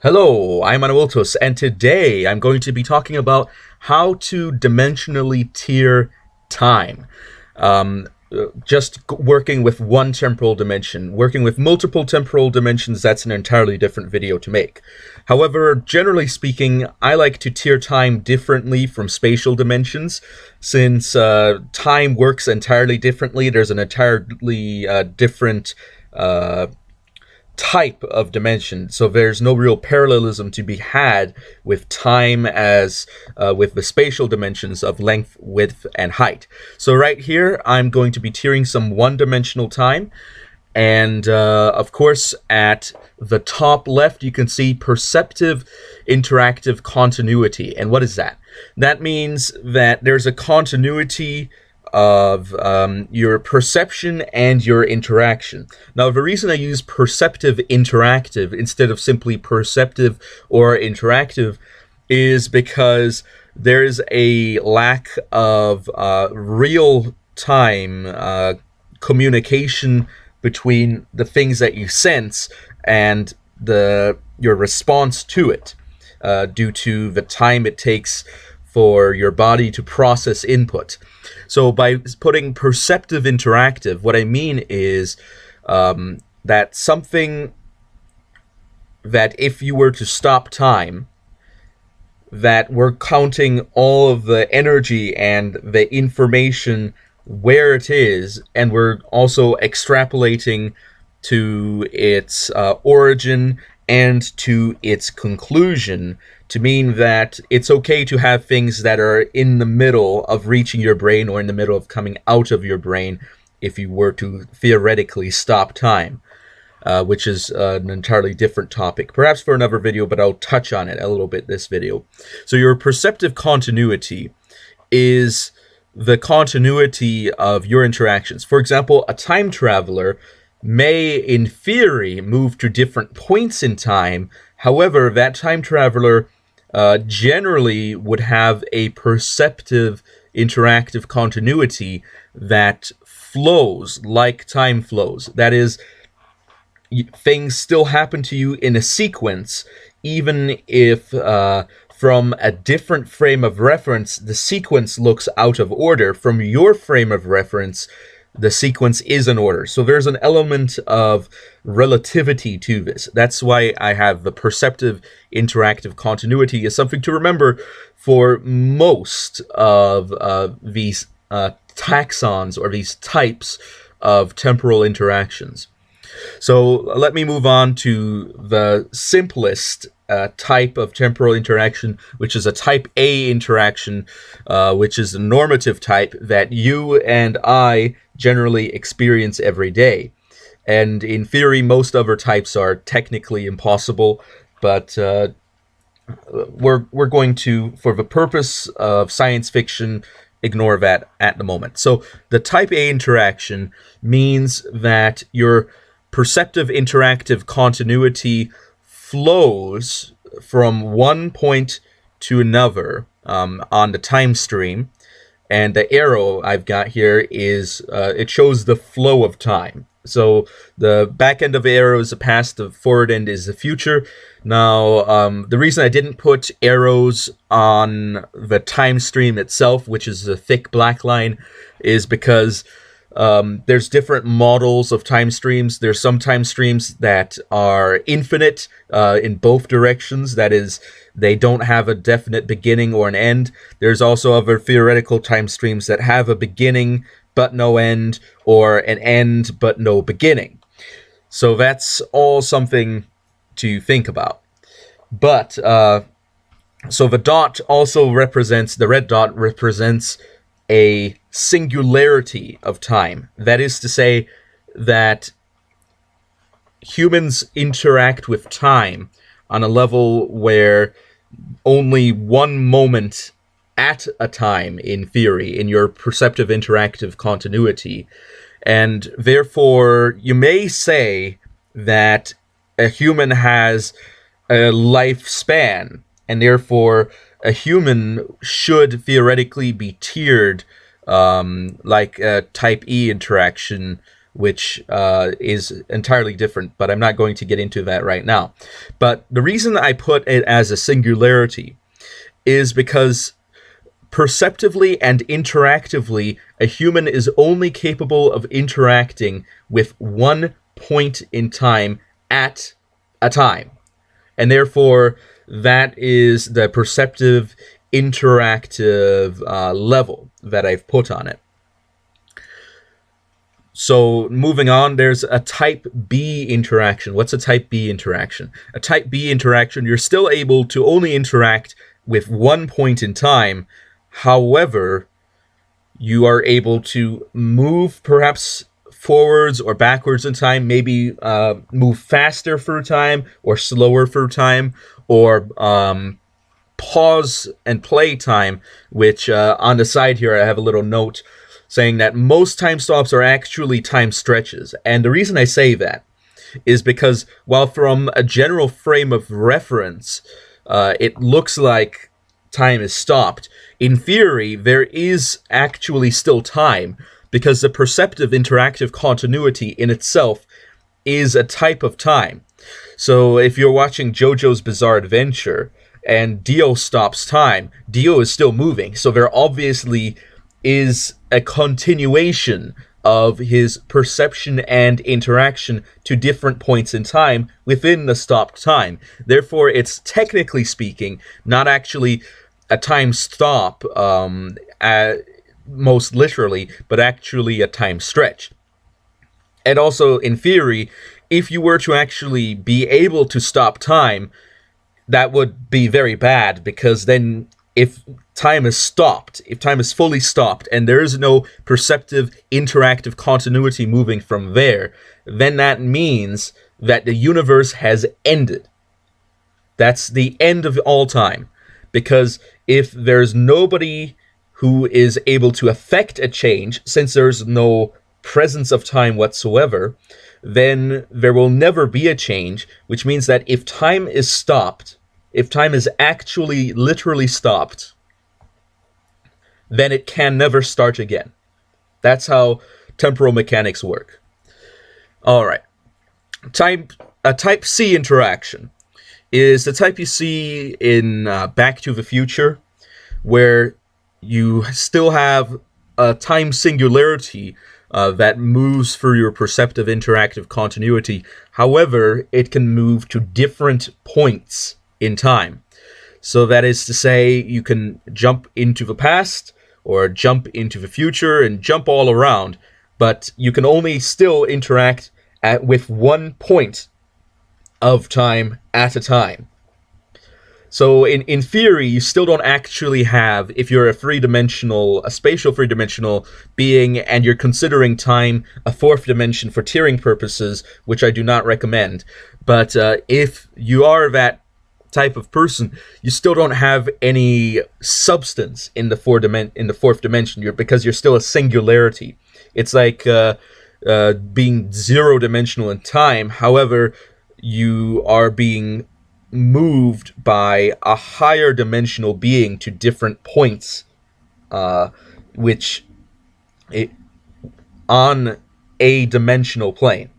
Hello, I'm Anuiltos, and today I'm going to be talking about how to dimensionally tier time. Just working with one temporal dimension. Working with multiple temporal dimensions, that's an entirely different video to make. However, generally speaking, I like to tier time differently from spatial dimensions, since time works entirely differently. There's an entirely different type of dimension, so there's no real parallelism to be had with time as with the spatial dimensions of length, width, and height. So right here I'm going to be tiering some one-dimensional time, and of course at the top left you can see perceptive interactive continuity. And what is that? That means that there's a continuity of your perception and your interaction. Now, the reason I use perceptive interactive instead of simply perceptive or interactive is because there's a lack of real-time communication between the things that you sense and your response to it, due to the time it takes for your body to process input. So by putting perceptive interactive, what I mean is that something that if you were to stop time, that we're counting all of the energy and the information where it is, and we're also extrapolating to its origin and to its conclusion, to mean that it's okay to have things that are in the middle of reaching your brain or in the middle of coming out of your brain if you were to theoretically stop time, which is an entirely different topic, perhaps for another video, but I'll touch on it a little bit this video. So your perceptive continuity is the continuity of your interactions. For example, a time traveler may, in theory, move to different points in time. However, that time traveler generally would have a perceptive interactive continuity that flows like time flows. That is, things still happen to you in a sequence, even if from a different frame of reference, the sequence looks out of order. From your frame of reference, the sequence is in order. So there's an element of relativity to this. That's why I have the perceptive interactive continuity as something to remember for most of these taxons, or these types of temporal interactions. So let me move on to the simplest type of temporal interaction, which is a type A interaction, which is a normative type that you and I generally experience every day. And in theory, most other types are technically impossible, but we're going to, for the purpose of science fiction, ignore that at the moment. So the type A interaction means that your perceptive interactive continuity flows from one point to another on the time stream, and the arrow I've got here is it shows the flow of time. So the back end of the arrow is the past, the forward end is the future. Now, the reason I didn't put arrows on the time stream itself, which is a thick black line, is because there's different models of time streams. There's some time streams that are infinite in both directions. That is, they don't have a definite beginning or an end. There's also other theoretical time streams that have a beginning but no end, or an end but no beginning. So that's all something to think about. But so the dot also represents, the red dot represents a singularity of time. That is to say that humans interact with time on a level where only one moment at a time, in theory, in your perceptive interactive continuity. And therefore, you may say that a human has a lifespan, and therefore a human should theoretically be tiered like a type E interaction which is entirely different, but I'm not going to get into that right now. But the reason I put it as a singularity is because perceptively and interactively, a human is only capable of interacting with one point in time at a time. And therefore, that is the perceptive, interactive level that I've put on it. So moving on, there's a type B interaction. What's a type B interaction? A type B interaction, you're still able to only interact with one point in time. However, you are able to move perhaps forwards or backwards in time, maybe move faster through time or slower through time, or pause and play time, which on the side here I have a little note saying that most time stops are actually time stretches. And the reason I say that is because while from a general frame of reference, it looks like time is stopped, in theory, there is actually still time, because the perceptive interactive continuity in itself is a type of time. So if you're watching JoJo's Bizarre Adventure and Dio stops time, Dio is still moving. So there obviously is a continuation of his perception and interaction to different points in time within the stopped time. Therefore, it's technically speaking not actually a time stop, most literally, but actually a time stretch. And also, in theory, if you were to actually be able to stop time, that would be very bad, because then if time is stopped, if time is fully stopped, and there is no perceptive, interactive continuity moving from there, then that means that the universe has ended. That's the end of all time. Because if there's nobody who is able to affect a change, since there's no presence of time whatsoever, then there will never be a change, which means that if time is stopped, if time is actually literally stopped, then it can never start again. That's how temporal mechanics work. All right. A type C interaction is the type you see in Back to the Future, where you still have a time singularity that moves through your perceptive interactive continuity. However, it can move to different points in time. So that is to say, you can jump into the past or jump into the future and jump all around, but you can only still interact with one point of time at a time. So in theory, you still don't actually have, if you're a spatial three-dimensional being, and you're considering time a fourth dimension for tiering purposes, which I do not recommend, but if you are that type of person, you still don't have any substance in the fourth dimension, because you're still a singularity. It's like being zero-dimensional in time. However, you are being moved by a higher dimensional being to different points, on a dimensional plane,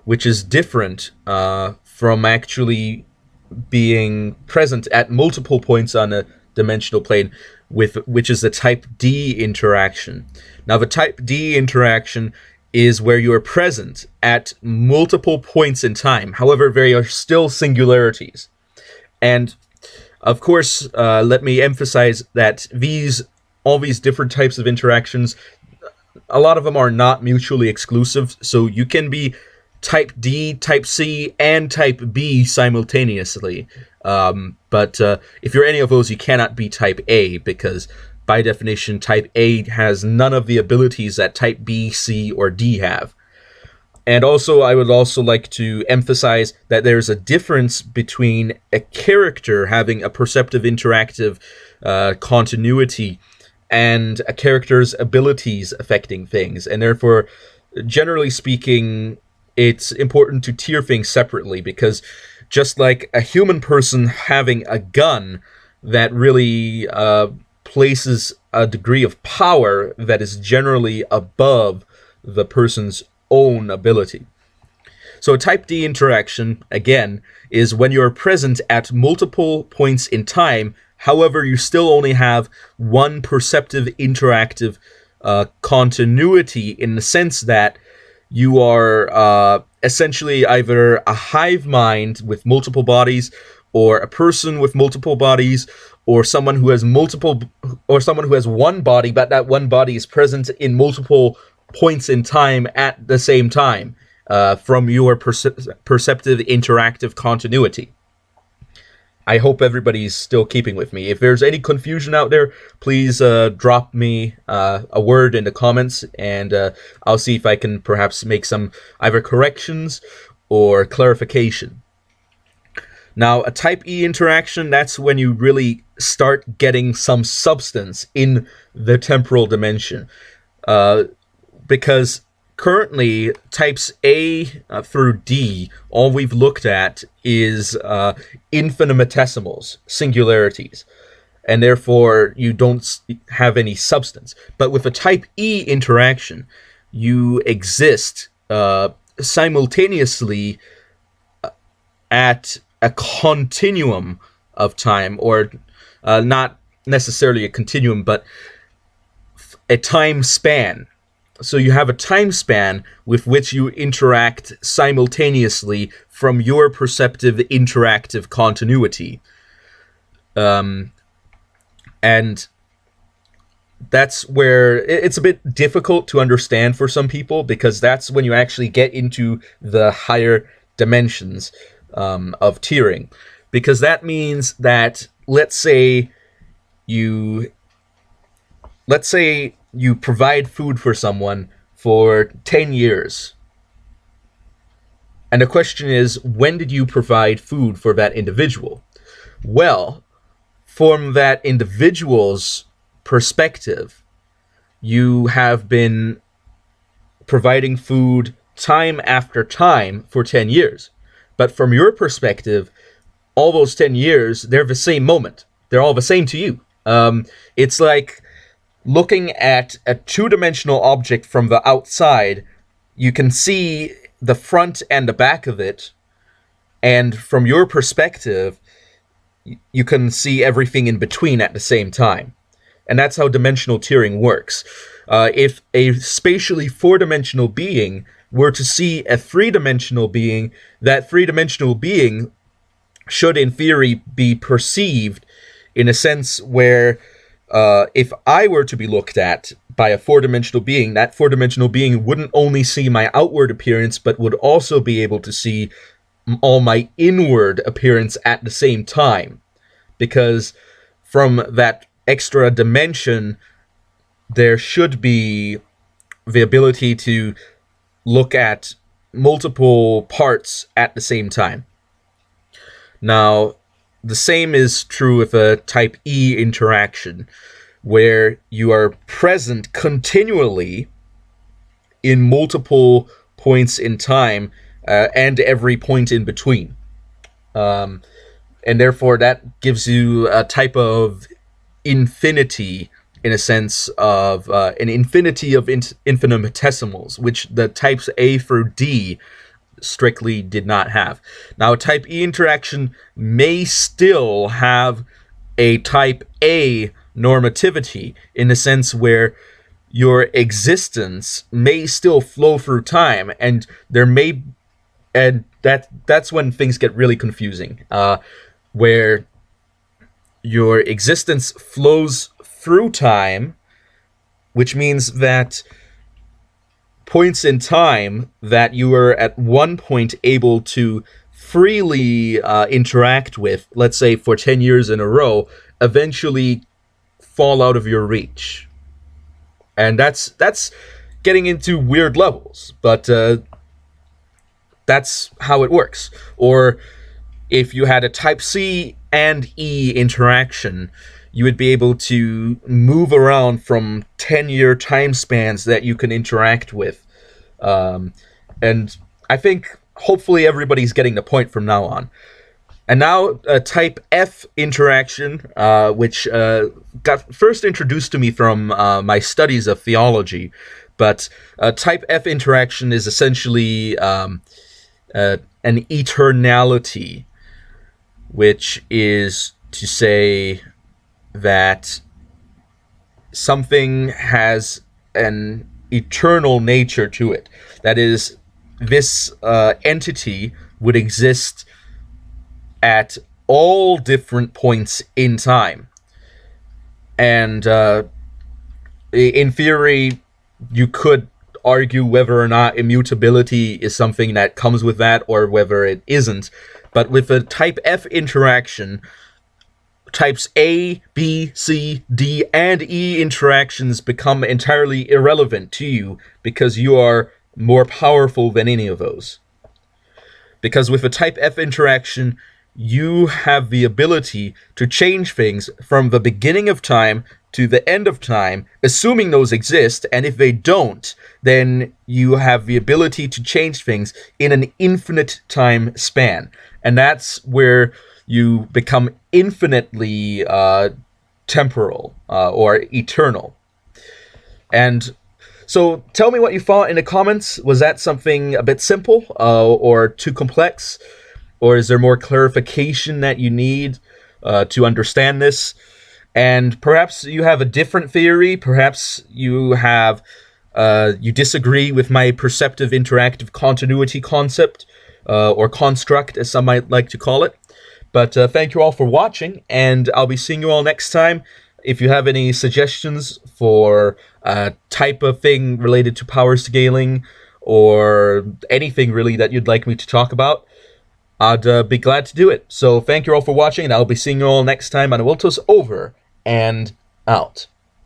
which is different from actually being present at multiple points on a dimensional plane, which is the type D interaction. Now, the type D interaction is where you are present at multiple points in time. However, they are still singularities. And of course, let me emphasize that all these different types of interactions, a lot of them are not mutually exclusive. So you can be type D, type C, and type B simultaneously. But if you're any of those, you cannot be type A, because by definition, type A has none of the abilities that type B, C, or D have. And also, I would also like to emphasize that there's a difference between a character having a perceptive interactive continuity and a character's abilities affecting things. And therefore, generally speaking, it's important to tier things separately, because just like a human person having a gun that really places a degree of power that is generally above the person's own ability. So a type D interaction, again, is when you're present at multiple points in time. However, you still only have one perceptive interactive continuity, in the sense that you are essentially either a hive mind with multiple bodies, or a person with multiple bodies, or someone who has one body, but that one body is present in multiple points in time at the same time, from your perceptive interactive continuity. I hope everybody's still keeping with me. If there's any confusion out there, please drop me a word in the comments, and I'll see if I can perhaps make some either corrections or clarification. Now, a type E interaction, that's when you really start getting some substance in the temporal dimension. Because currently, types A through D, all we've looked at is infinitesimals, singularities, and therefore you don't have any substance. But with a type E interaction, you exist simultaneously at a continuum of time, or not necessarily a continuum, but a time span. So you have a time span with which you interact simultaneously from your perceptive interactive continuity. And that's where it's a bit difficult to understand for some people, because that's when you actually get into the higher dimensions of tiering. Because that means that, let's say you provide food for someone for 10 years. And the question is, when did you provide food for that individual? Well, from that individual's perspective, you have been providing food time after time for 10 years. But from your perspective, all those 10 years, they're the same moment. They're all the same to you. It's like looking at a two-dimensional object from the outside. You can see the front and the back of it, and from your perspective, you can see everything in between at the same time. And that's how dimensional tiering works. If a spatially four-dimensional being were to see a three-dimensional being, that three-dimensional being should, in theory, be perceived in a sense where if I were to be looked at by a four-dimensional being, that four-dimensional being wouldn't only see my outward appearance, but would also be able to see all my inward appearance at the same time. Because from that extra dimension, there should be the ability to look at multiple parts at the same time. Now, the same is true with a type E interaction, where you are present continually in multiple points in time, and every point in between. And therefore that gives you a type of infinity, in a sense of an infinity of infinitesimals, which the types A through D strictly did not have. Now, a type E interaction may still have a type A normativity, in the sense where your existence may still flow through time, and that's when things get really confusing, where your existence flows through time, which means that points in time that you were at one point able to freely interact with, let's say for 10 years in a row, eventually fall out of your reach. And that's getting into weird levels, but that's how it works. Or if you had a type C and E interaction, you would be able to move around from 10-year time spans that you can interact with. And I think hopefully everybody's getting the point from now on. And now a type F interaction, which got first introduced to me from my studies of theology, But type F interaction is essentially an eternality, which is to say that something has an eternal nature to it. That is, this entity would exist at all different points in time. And in theory, you could argue whether or not immutability is something that comes with that or whether it isn't. But with a type F interaction, types A, B, C, D, and E interactions become entirely irrelevant to you because you are more powerful than any of those. Because with a type F interaction, you have the ability to change things from the beginning of time to the end of time, assuming those exist, and if they don't, then you have the ability to change things in an infinite time span. And that's where you become infinitely temporal or eternal. And so tell me what you thought in the comments. Was that something a bit simple or too complex? Or is there more clarification that you need to understand this? And perhaps you have a different theory. Perhaps you have you disagree with my perceptive interactive continuity concept or construct, as some might like to call it. But thank you all for watching, and I'll be seeing you all next time. If you have any suggestions for a type of thing related to power scaling or anything really that you'd like me to talk about, I'd be glad to do it. So thank you all for watching, and I'll be seeing you all next time on Awiltos over and out.